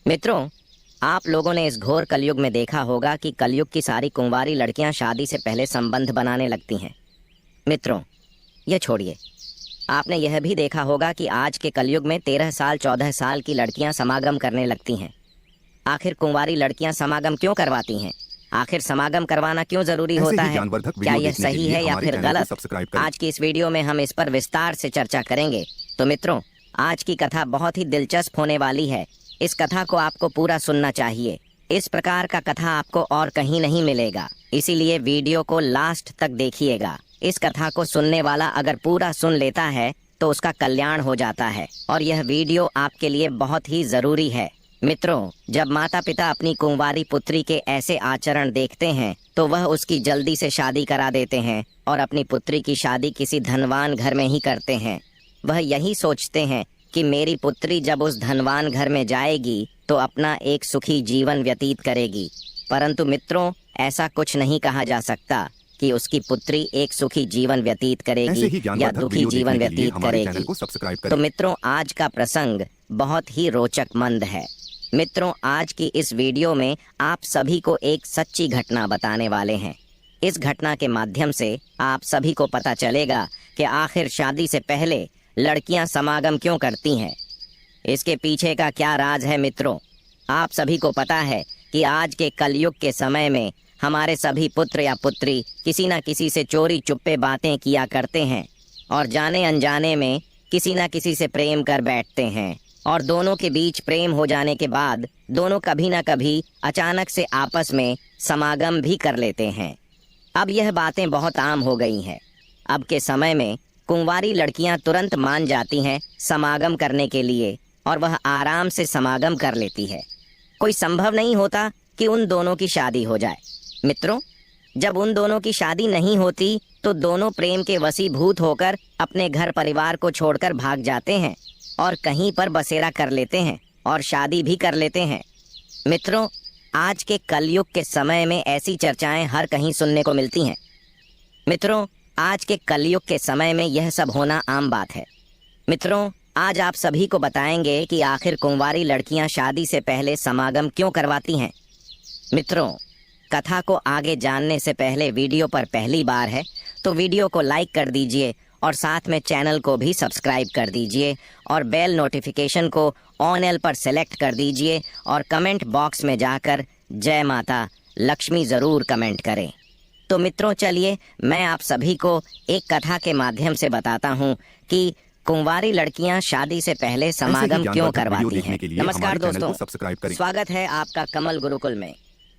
मित्रों, आप लोगों ने इस घोर कलयुग में देखा होगा कि कलयुग की सारी कुंवारी लड़कियां शादी से पहले संबंध बनाने लगती हैं। मित्रों, यह छोड़िए, आपने यह भी देखा होगा कि आज के कलयुग में 13 साल 14 साल की लड़कियां समागम करने लगती हैं। आखिर कुंवारी लड़कियां समागम क्यों करवाती हैं? आखिर समागम करवाना क्यों जरूरी होता है? क्या यह सही है या फिर गलत? आज की इस वीडियो में हम इस पर विस्तार से चर्चा करेंगे। तो मित्रों, आज की कथा बहुत ही दिलचस्प होने वाली है। इस कथा को आपको पूरा सुनना चाहिए। इस प्रकार का कथा आपको और कहीं नहीं मिलेगा, इसीलिए वीडियो को लास्ट तक देखिएगा। इस कथा को सुनने वाला अगर पूरा सुन लेता है तो उसका कल्याण हो जाता है और यह वीडियो आपके लिए बहुत ही जरूरी है। मित्रों, जब माता पिता अपनी कुंवारी पुत्री के ऐसे आचरण देखते हैं तो वह उसकी जल्दी से शादी करा देते हैं और अपनी पुत्री की शादी किसी धनवान घर में ही करते हैं। वह यही सोचते हैं कि मेरी पुत्री जब उस धनवान घर में जाएगी तो अपना एक सुखी जीवन व्यतीत करेगी। परंतु मित्रों, ऐसा कुछ नहीं कहा जा सकता कि उसकी पुत्री एक सुखी जीवन व्यतीत करेगी या दुखी जीवन व्यतीत करेगी। तो मित्रों, आज का प्रसंग बहुत ही रोचक मंद है। मित्रों, आज की इस वीडियो में आप सभी को एक सच्ची घटना बताने वाले हैं। इस घटना के माध्यम से आप सभी को पता चलेगा कि आखिर शादी से पहले लड़कियां समागम क्यों करती हैं। इसके पीछे का क्या राज है। मित्रों, आप सभी को पता है कि आज के कलयुग के समय में हमारे सभी पुत्र या पुत्री किसी न किसी से चोरी चुप्पे बातें किया करते हैं और जाने अनजाने में किसी न किसी से प्रेम कर बैठते हैं और दोनों के बीच प्रेम हो जाने के बाद दोनों कभी न कभी अचानक से आपस में समागम भी कर लेते हैं। अब यह बातें बहुत आम हो गई हैं। अब के समय में कुंवारी लड़कियां तुरंत मान जाती हैं समागम करने के लिए और वह आराम से समागम कर लेती है। कोई संभव नहीं होता कि उन दोनों की शादी हो जाए। मित्रों, जब उन दोनों की शादी नहीं होती तो दोनों प्रेम के वशीभूत होकर अपने घर परिवार को छोड़कर भाग जाते हैं और कहीं पर बसेरा कर लेते हैं और शादी भी कर लेते हैं। मित्रों, आज के कलयुग के समय में ऐसी चर्चाएं हर कहीं सुनने को मिलती हैं। मित्रों, आज के कलयुग के समय में यह सब होना आम बात है। मित्रों, आज आप सभी को बताएंगे कि आखिर कुंवारी लड़कियां शादी से पहले समागम क्यों करवाती हैं। मित्रों, कथा को आगे जानने से पहले वीडियो पर पहली बार है तो वीडियो को लाइक कर दीजिए और साथ में चैनल को भी सब्सक्राइब कर दीजिए और बेल नोटिफिकेशन को ऑन एल पर सेलेक्ट कर दीजिए और कमेंट बॉक्स में जाकर जय माता लक्ष्मी ज़रूर कमेंट करें। तो मित्रों, चलिए मैं आप सभी को एक कथा के माध्यम से बताता हूँ कि कुंवारी लड़कियां शादी से पहले समागम क्यों करवाती हैं। नमस्कार दोस्तों, स्वागत है आपका कमल गुरुकुल में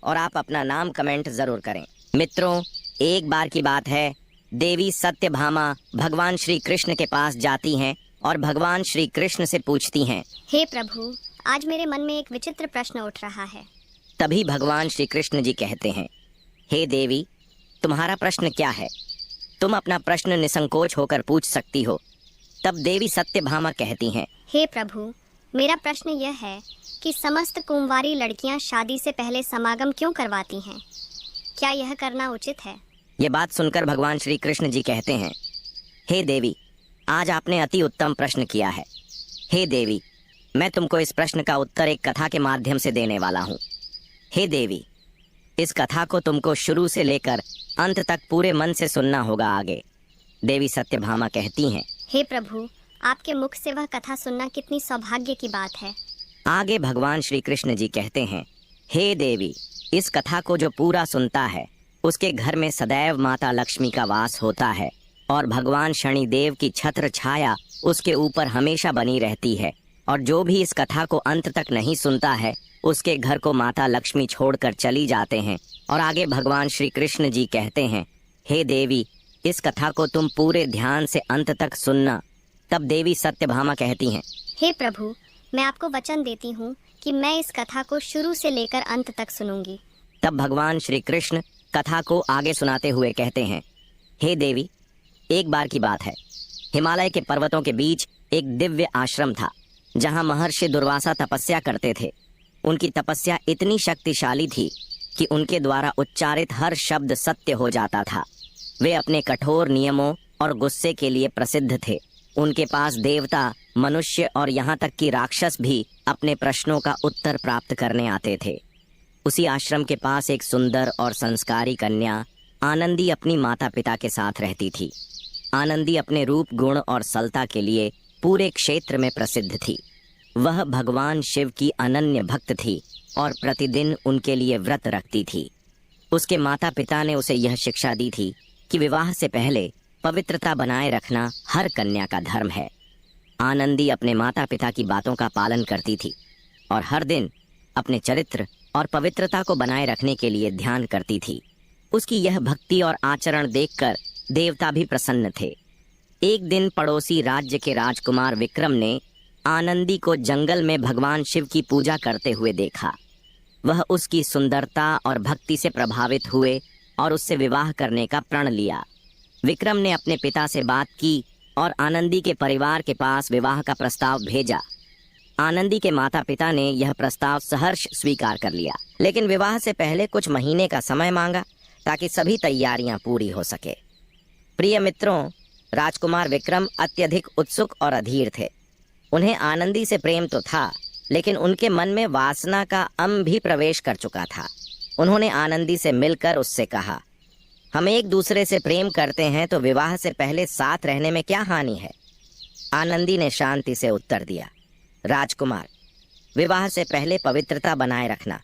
और आप अपना नाम कमेंट जरूर करें। मित्रों, एक बार की बात है, देवी सत्यभामा भगवान श्री कृष्ण के पास जाती हैं और भगवान श्री कृष्ण से पूछती हैं, हे प्रभु, आज मेरे मन में एक विचित्र प्रश्न उठ रहा है। तभी भगवान श्री कृष्ण जी कहते हैं, हे देवी, तुम्हारा प्रश्न क्या है? तुम अपना प्रश्न निसंकोच होकर पूछ सकती हो। तब देवी सत्यभामा कहती हैं, हे प्रभु, मेरा प्रश्न यह है कि समस्त कुंवारी लड़कियां शादी से पहले समागम क्यों करवाती हैं? क्या यह करना उचित है? ये बात सुनकर भगवान श्री कृष्ण जी कहते हैं, हे देवी, आज आपने अति उत्तम प्रश्न किया है। हे देवी, मैं तुमको इस प्रश्न का उत्तर एक कथा के माध्यम से देने वाला हूँ। हे देवी, इस कथा को तुमको शुरू से लेकर अंत तक पूरे मन से सुनना होगा। आगे देवी सत्यभामा कहती हैं, हे प्रभु, आपके मुख से वह कथा सुनना कितनी सौभाग्य की बात है। आगे भगवान श्री कृष्ण जी कहते हैं, हे देवी, इस कथा को जो पूरा सुनता है उसके घर में सदैव माता लक्ष्मी का वास होता है और भगवान शनिदेव की छत्र छाया उसके ऊपर हमेशा बनी रहती है। और जो भी इस कथा को अंत तक नहीं सुनता है उसके घर को माता लक्ष्मी छोड़कर चली जाते हैं। और आगे भगवान श्री कृष्ण जी कहते हैं, हे देवी, इस कथा को तुम पूरे ध्यान से अंत तक सुनना। तब देवी सत्यभामा कहती हैं, हे प्रभु, मैं आपको वचन देती हूँ कि मैं इस कथा को शुरू से लेकर अंत तक सुनूंगी। तब भगवान श्री कृष्ण कथा को आगे सुनाते हुए कहते हैं, हे देवी, एक बार की बात है, हिमालय के पर्वतों के बीच एक दिव्य आश्रम था जहाँ महर्षि दुर्वासा तपस्या करते थे। उनकी तपस्या इतनी शक्तिशाली थी कि उनके द्वारा उच्चारित हर शब्द सत्य हो जाता था। वे अपने कठोर नियमों और गुस्से के लिए प्रसिद्ध थे। उनके पास देवता, मनुष्य और यहाँ तक कि राक्षस भी अपने प्रश्नों का उत्तर प्राप्त करने आते थे। उसी आश्रम के पास एक सुंदर और संस्कारी कन्या आनंदी अपनी माता पिता के साथ रहती थी। आनंदी अपने रूप, गुण और सलता के लिए पूरे क्षेत्र में प्रसिद्ध थी। वह भगवान शिव की अनन्य भक्त थी और प्रतिदिन उनके लिए व्रत रखती थी। उसके माता पिता ने उसे यह शिक्षा दी थी कि विवाह से पहले पवित्रता बनाए रखना हर कन्या का धर्म है। आनंदी अपने माता पिता की बातों का पालन करती थी और हर दिन अपने चरित्र और पवित्रता को बनाए रखने के लिए ध्यान करती थी। उसकी यह भक्ति और आचरण देखकर देवता भी प्रसन्न थे। एक दिन पड़ोसी राज्य के राजकुमार विक्रम ने आनंदी को जंगल में भगवान शिव की पूजा करते हुए देखा। वह उसकी सुंदरता और भक्ति से प्रभावित हुए और उससे विवाह करने का प्रण लिया। विक्रम ने अपने पिता से बात की और आनंदी के परिवार के पास विवाह का प्रस्ताव भेजा। आनंदी के माता पिता ने यह प्रस्ताव सहर्ष स्वीकार कर लिया, लेकिन विवाह से पहले कुछ महीने का समय मांगा ताकि सभी तैयारियां पूरी हो सके। प्रिय मित्रों, राजकुमार विक्रम अत्यधिक उत्सुक और अधीर थे। उन्हें आनंदी से प्रेम तो था, लेकिन उनके मन में वासना का अम्ल भी प्रवेश कर चुका था। उन्होंने आनंदी से मिलकर उससे कहा, हम एक दूसरे से प्रेम करते हैं तो विवाह से पहले साथ रहने में क्या हानि है। आनंदी ने शांति से उत्तर दिया, राजकुमार, विवाह से पहले पवित्रता बनाए रखना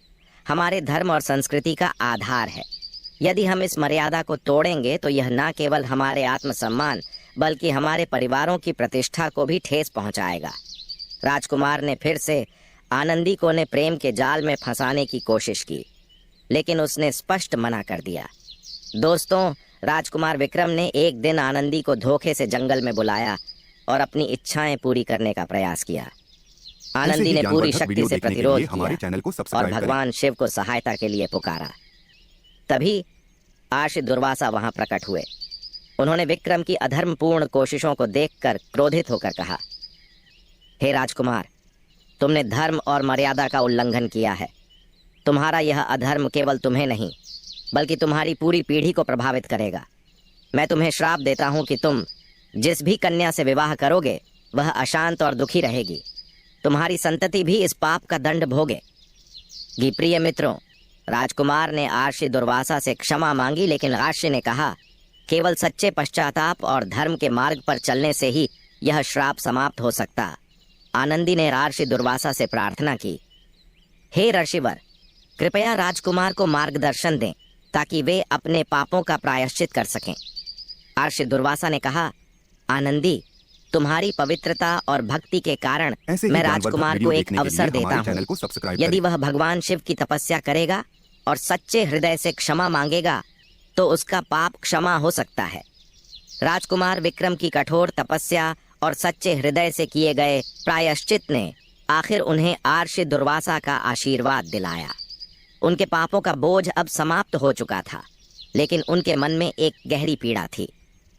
हमारे धर्म और संस्कृति का आधार है। यदि हम इस मर्यादा को तोड़ेंगे तो यह न केवल हमारे आत्मसम्मान बल्कि हमारे परिवारों की प्रतिष्ठा को भी ठेस पहुंचाएगा। राजकुमार ने फिर से आनंदी को ने प्रेम के जाल में फंसाने की कोशिश की, लेकिन उसने स्पष्ट मना कर दिया। दोस्तों, राजकुमार विक्रम ने एक दिन आनंदी को धोखे से जंगल में बुलाया और अपनी इच्छाएं पूरी करने का प्रयास किया। आनंदी ने पूरी शक्ति से प्रतिरोध किया और भगवान शिव को सहायता के लिए पुकारा। तभी आर्ष दुर्वासा वहां प्रकट हुए। उन्होंने विक्रम की अधर्मपूर्ण कोशिशों को देखकर क्रोधित होकर कहा, हे राजकुमार, तुमने धर्म और मर्यादा का उल्लंघन किया है। तुम्हारा यह अधर्म केवल तुम्हें नहीं बल्कि तुम्हारी पूरी पीढ़ी को प्रभावित करेगा। मैं तुम्हें श्राप देता हूं कि तुम जिस भी कन्या से विवाह करोगे वह अशांत और दुखी रहेगी। तुम्हारी संतति भी इस पाप का दंड भोगेगी। प्रिय मित्रों, राजकुमार ने आर्षि दुर्वासा से क्षमा मांगी, लेकिन आर्षि ने कहा, केवल सच्चे पश्चाताप और धर्म के मार्ग पर चलने से ही यह श्राप समाप्त हो सकता। आनंदी ने आर्षि दुर्वासा से प्रार्थना की, हे ऋषिवर, कृपया राजकुमार को मार्गदर्शन दें ताकि वे अपने पापों का प्रायश्चित कर सकें। आर्षि दुर्वासा ने कहा, आनंदी, तुम्हारी पवित्रता और भक्ति के कारण मैं राजकुमार को एक अवसर देता हूँ। यदि वह भगवान शिव की तपस्या करेगा और सच्चे हृदय से क्षमा मांगेगा तो उसका पाप क्षमा हो सकता है। राजकुमार विक्रम की कठोर तपस्या और सच्चे हृदय से किए गए प्रायश्चित ने आखिर उन्हें आर्षि दुर्वासा का आशीर्वाद दिलाया। उनके पापों का बोझ अब समाप्त हो चुका था, लेकिन उनके मन में एक गहरी पीड़ा थी।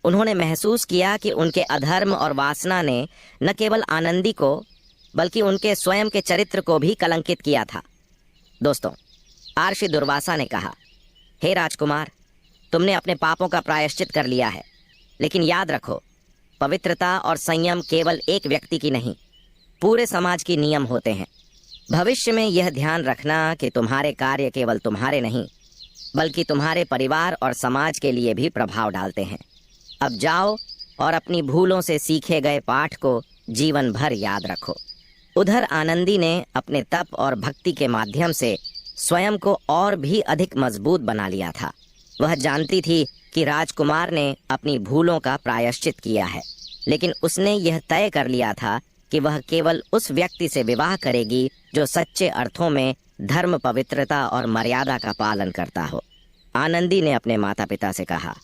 उन्होंने महसूस किया कि उनके अधर्म और वासना ने न केवल आनंदी को बल्कि उनके स्वयं के चरित्र को भी कलंकित किया था। दोस्तों, आर्षि दुर्वासा ने कहा, हे राजकुमार, तुमने अपने पापों का प्रायश्चित कर लिया है, लेकिन याद रखो, पवित्रता और संयम केवल एक व्यक्ति की नहीं, पूरे समाज की नियम होते हैं। भविष्य में यह ध्यान रखना कि तुम्हारे कार्य केवल तुम्हारे नहीं बल्कि तुम्हारे परिवार और समाज के लिए भी प्रभाव डालते हैं। अब जाओ और अपनी भूलों से सीखे गए पाठ को जीवन भर याद रखो। उधर आनंदी ने अपने तप और भक्ति के माध्यम से स्वयं को और भी अधिक मजबूत बना लिया था। वह जानती थी कि राजकुमार ने अपनी भूलों का प्रायश्चित किया है, लेकिन उसने यह तय कर लिया था कि वह केवल उस व्यक्ति से विवाह करेगी जो सच्चे अर्थों में धर्म, पवित्रता और मर्यादा का पालन करता हो। आनंदी ने अपने माता पिता से कहा,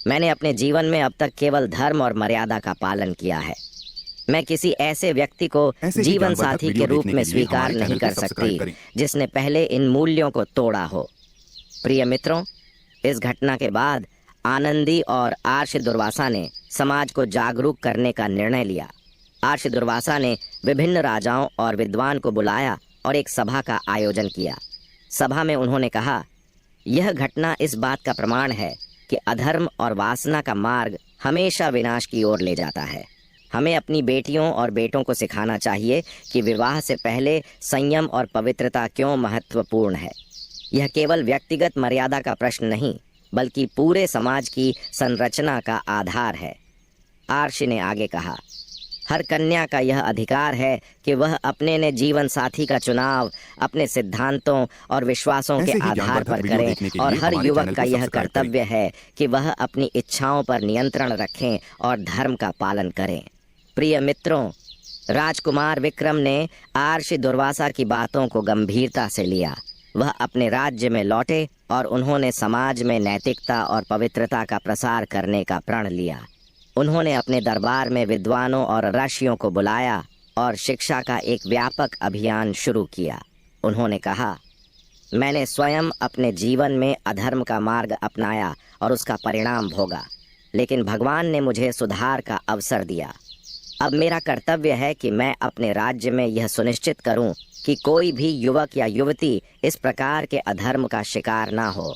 मैंने अपने जीवन में अब तक केवल धर्म और मर्यादा का पालन किया है। मैं किसी ऐसे व्यक्ति को जीवन साथी के रूप में स्वीकार नहीं कर सकती जिसने पहले इन मूल्यों को तोड़ा हो। प्रिय मित्रों, इस घटना के बाद आनंदी और आर्षि दुर्वासा ने समाज को जागरूक करने का निर्णय लिया। आर्षि दुर्वासा ने विभिन्न राजाओं और विद्वान को बुलाया और एक सभा का आयोजन किया। सभा में उन्होंने कहा, यह घटना इस बात का प्रमाण है कि अधर्म और वासना का मार्ग हमेशा विनाश की ओर ले जाता है। हमें अपनी बेटियों और बेटों को सिखाना चाहिए कि विवाह से पहले संयम और पवित्रता क्यों महत्वपूर्ण है। यह केवल व्यक्तिगत मर्यादा का प्रश्न नहीं, बल्कि पूरे समाज की संरचना का आधार है। आर्षि ने आगे कहा, हर कन्या का यह अधिकार है कि वह अपने ने जीवन साथी का चुनाव अपने सिद्धांतों और विश्वासों के आधार पर करें, और हर युवक का यह कर्तव्य है कि वह अपनी इच्छाओं पर नियंत्रण रखें और धर्म का पालन करें। प्रिय मित्रों, राजकुमार विक्रम ने आर्षि दुर्वासा की बातों को गंभीरता से लिया। वह अपने राज्य में लौटे और उन्होंने समाज में नैतिकता और पवित्रता का प्रसार करने का प्रण लिया। उन्होंने अपने दरबार में विद्वानों और ऋषियों को बुलाया और शिक्षा का एक व्यापक अभियान शुरू किया। उन्होंने कहा, मैंने स्वयं अपने जीवन में अधर्म का मार्ग अपनाया और उसका परिणाम भोगा, लेकिन भगवान ने मुझे सुधार का अवसर दिया। अब मेरा कर्तव्य है कि मैं अपने राज्य में यह सुनिश्चित करूं कि कोई भी युवक या युवती इस प्रकार के अधर्म का शिकार ना हो।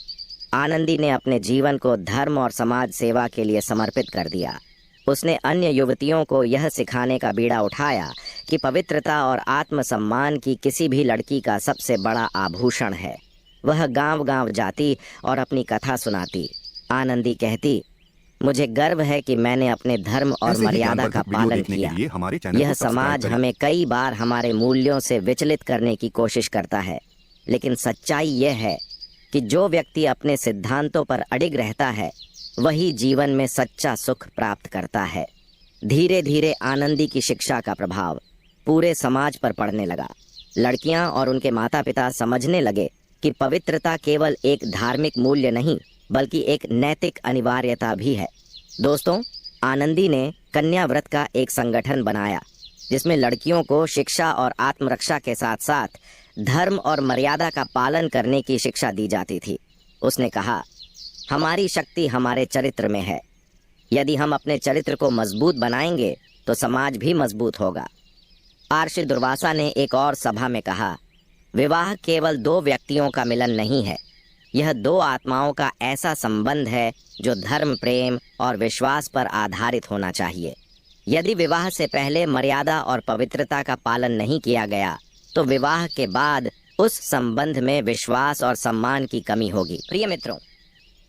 आनंदी ने अपने जीवन को धर्म और समाज सेवा के लिए समर्पित कर दिया। उसने अन्य युवतियों को यह सिखाने का बीड़ा उठाया कि पवित्रता और आत्मसम्मान की किसी भी लड़की का सबसे बड़ा आभूषण है। वह गांव-गांव जाती और अपनी कथा सुनाती। आनंदी कहती, मुझे गर्व है कि मैंने अपने धर्म और मर्यादा का पालन किया। यह समाज हमें कई बार हमारे मूल्यों से विचलित करने की कोशिश करता है, लेकिन सच्चाई यह है कि जो व्यक्ति अपने सिद्धांतों पर अडिग रहता है वही जीवन में सच्चा सुख प्राप्त करता है। धीरे धीरे आनंदी की शिक्षा का प्रभाव पूरे समाज पर पड़ने लगा। लड़कियां और उनके माता पिता समझने लगे कि पवित्रता केवल एक धार्मिक मूल्य नहीं, बल्कि एक नैतिक अनिवार्यता भी है। दोस्तों, आनंदी ने कन्या व्रत का एक संगठन बनाया जिसमें लड़कियों को शिक्षा और आत्मरक्षा के साथ साथ धर्म और मर्यादा का पालन करने की शिक्षा दी जाती थी। उसने कहा, हमारी शक्ति हमारे चरित्र में है। यदि हम अपने चरित्र को मजबूत बनाएंगे तो समाज भी मजबूत होगा। आर्षि दुर्वासा ने एक और सभा में कहा, विवाह केवल दो व्यक्तियों का मिलन नहीं है, यह दो आत्माओं का ऐसा संबंध है जो धर्म, प्रेम और विश्वास पर आधारित होना चाहिए। यदि विवाह से पहले मर्यादा और पवित्रता का पालन नहीं किया गया तो विवाह के बाद उस संबंध में विश्वास और सम्मान की कमी होगी। प्रिय मित्रों,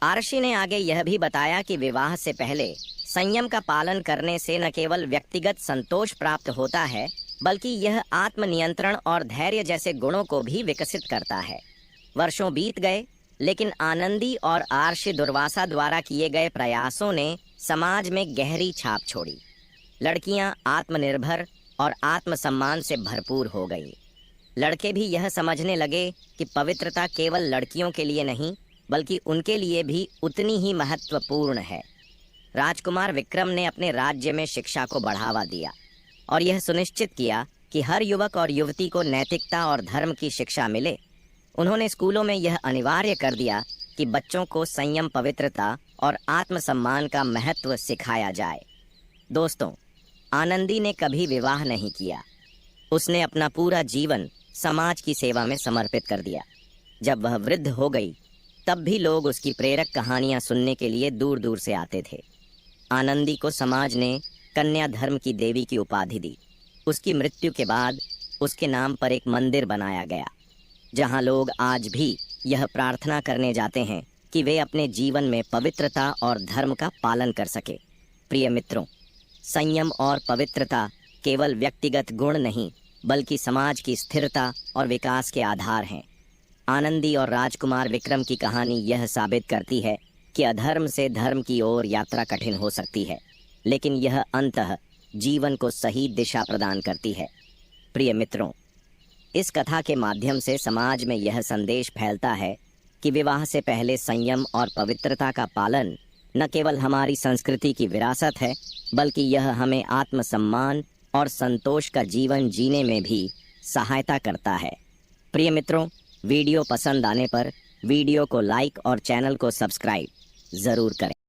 आर्षि ने आगे यह भी बताया कि विवाह से पहले संयम का पालन करने से न केवल व्यक्तिगत संतोष प्राप्त होता है, बल्कि यह आत्मनियंत्रण और धैर्य जैसे गुणों को भी विकसित करता है। वर्षों बीत गए, लेकिन आनंदी और आर्षि दुर्वासा द्वारा किए गए प्रयासों ने समाज में गहरी छाप छोड़ी। लड़कियां आत्मनिर्भर और आत्मसम्मान से भरपूर हो गई। लड़के भी यह समझने लगे कि पवित्रता केवल लड़कियों के लिए नहीं, बल्कि उनके लिए भी उतनी ही महत्वपूर्ण है। राजकुमार विक्रम ने अपने राज्य में शिक्षा को बढ़ावा दिया और यह सुनिश्चित किया कि हर युवक और युवती को नैतिकता और धर्म की शिक्षा मिले। उन्होंने स्कूलों में यह अनिवार्य कर दिया कि बच्चों को संयम, पवित्रता और आत्मसम्मान का महत्व सिखाया जाए। दोस्तों, आनंदी ने कभी विवाह नहीं किया। उसने अपना पूरा जीवन समाज की सेवा में समर्पित कर दिया। जब वह वृद्ध हो गई, तब भी लोग उसकी प्रेरक कहानियां सुनने के लिए दूर दूर से आते थे। आनंदी को समाज ने कन्या धर्म की देवी की उपाधि दी। उसकी मृत्यु के बाद उसके नाम पर एक मंदिर बनाया गया, जहां लोग आज भी यह प्रार्थना करने जाते हैं कि वे अपने जीवन में पवित्रता और धर्म का पालन कर सके। प्रिय मित्रों, संयम और पवित्रता केवल व्यक्तिगत गुण नहीं, बल्कि समाज की स्थिरता और विकास के आधार हैं। आनंदी और राजकुमार विक्रम की कहानी यह साबित करती है कि अधर्म से धर्म की ओर यात्रा कठिन हो सकती है, लेकिन यह अंततः जीवन को सही दिशा प्रदान करती है। प्रिय मित्रों, इस कथा के माध्यम से समाज में यह संदेश फैलता है कि विवाह से पहले संयम और पवित्रता का पालन न केवल हमारी संस्कृति की विरासत है, बल्कि यह हमें आत्मसम्मान और संतोष का जीवन जीने में भी सहायता करता है। प्रिय मित्रों, वीडियो पसंद आने पर वीडियो को लाइक और चैनल को सब्सक्राइब ज़रूर करें।